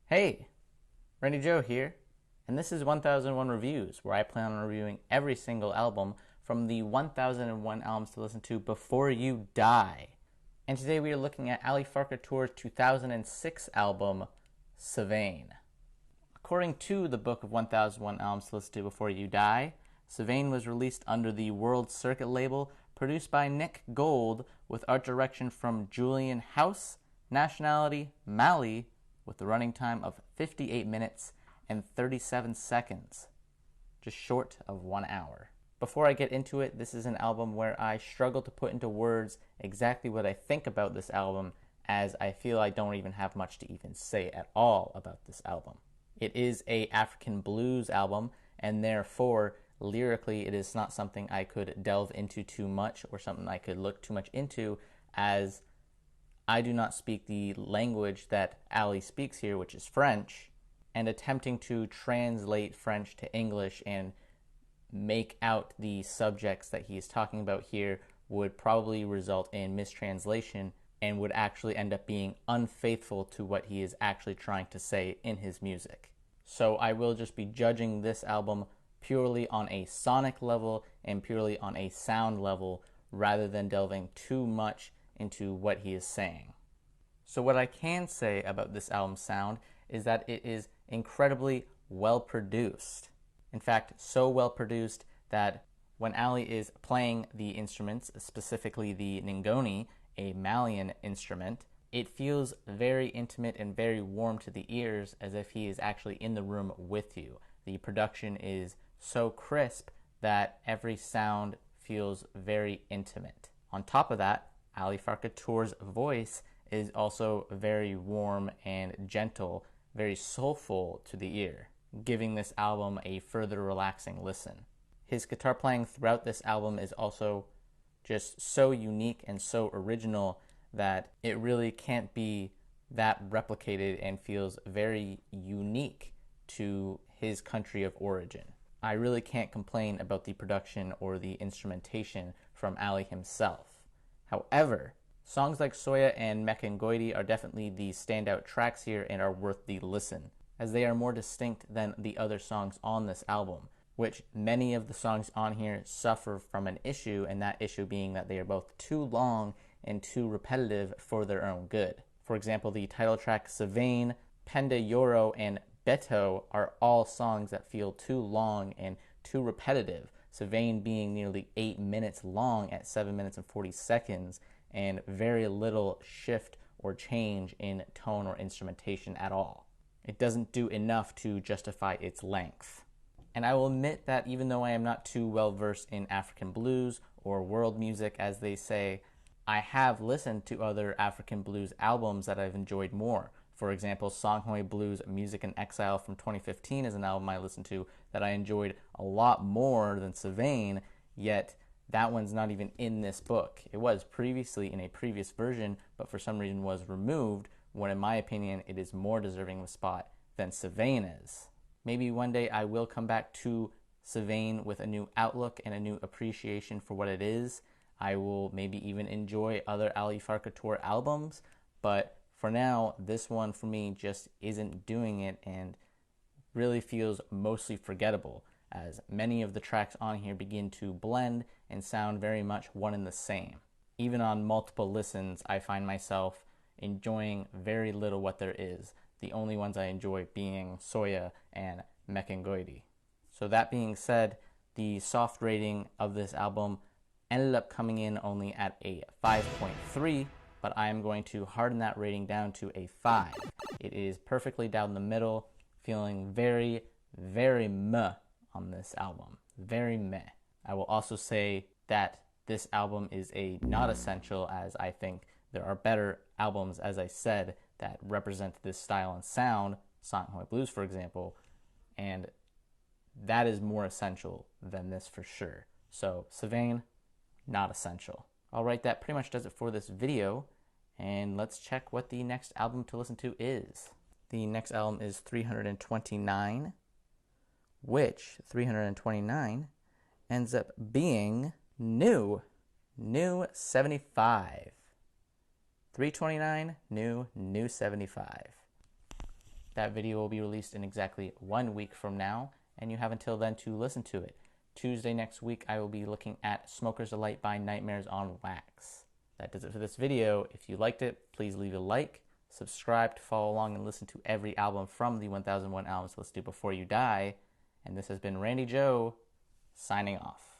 Hey, Randy Joe here, and this is 1001 Reviews, where I plan on reviewing every single album from the 1001 albums to listen to before you die. And today we are looking at Ali Farka Tour's 2006 album, Savane. According to the book of 1001 albums to listen to before you die, Savane was released under the World Circuit label, produced by Nick Gold, with art direction from Julian House, nationality Mali, with the running time of 58 minutes and 37 seconds, just short of 1 hour. Before I get into it, this is an album where I struggle to put into words exactly what I think about this album, as I feel I don't even have much to even say at all about this album. It is a African blues album, and therefore, lyrically, it is not something I could delve into too much or something I could look too much into, as I do not speak the language that Ali speaks here, which is French, and attempting to translate French to English and make out the subjects that he is talking about here would probably result in mistranslation and would actually end up being unfaithful to what he is actually trying to say in his music. So I will just be judging this album purely on a sonic level and purely on a sound level rather than delving too much into what he is saying. So what I can say about this album's sound is that it is incredibly well produced. In fact, so well produced that when Ali is playing the instruments, specifically the Ngoni, a Malian instrument, it feels very intimate and very warm to the ears, as if he is actually in the room with you. The production is so crisp that every sound feels very intimate. On top of that, Ali Farka Tour's voice is also very warm and gentle, very soulful to the ear, giving this album a further relaxing listen. His guitar playing throughout this album is also just so unique and so original that it really can't be that replicated and feels very unique to his country of origin. I really can't complain about the production or the instrumentation from Ali himself. However, songs like Soya and Machengoidi are definitely the standout tracks here and are worth the listen, as they are more distinct than the other songs on this album, which many of the songs on here suffer from an issue, and that issue being that they are both too long and too repetitive for their own good. For example, the title track Savane, Penda Yoro, and Beto are all songs that feel too long and too repetitive, Savane being nearly 8 minutes long at 7 minutes and 40 seconds, and very little shift or change in tone or instrumentation at all. It doesn't do enough to justify its length. And I will admit that even though I am not too well versed in African blues or world music, as they say, I have listened to other African blues albums that I've enjoyed more. For example, Songhai Blues Music in Exile from 2015 is an album I listened to that I enjoyed a lot more than Savane, yet that one's not even in this book. It was previously in a previous version, but for some reason was removed, when in my opinion it is more deserving of a spot than Savane is. Maybe one day I will come back to Savane with a new outlook and a new appreciation for what it is. I will maybe even enjoy other Ali Farka Tour albums, but for now, this one for me just isn't doing it and really feels mostly forgettable, as many of the tracks on here begin to blend and sound very much one and the same. Even on multiple listens, I find myself enjoying very little what there is, the only ones I enjoy being Soya and Machengoidi. So that being said, the soft rating of this album ended up coming in only at a 5.3, but I am going to harden that rating down to a 5. It is perfectly down the middle, feeling very, very meh on this album. Very meh. I will also say that this album is a not essential, as I think there are better albums, as I said, that represent this style and sound, Songhai Blues for example, and that is more essential than this for sure. So Savane, not essential. Alright, that pretty much does it for this video, and let's check what the next album to listen to is. The next album is 329, which 329 ends up being new 75. 329, new 75. That video will be released in exactly 1 week from now, and you have until then to listen to it. Tuesday next week, I will be looking at Smoker's Delight by Nightmares on Wax. That does it for this video. If you liked it, please leave a like, subscribe to follow along and listen to every album from the 1001 Albums to Listen to Before You Die. And this has been Randy Joe, signing off.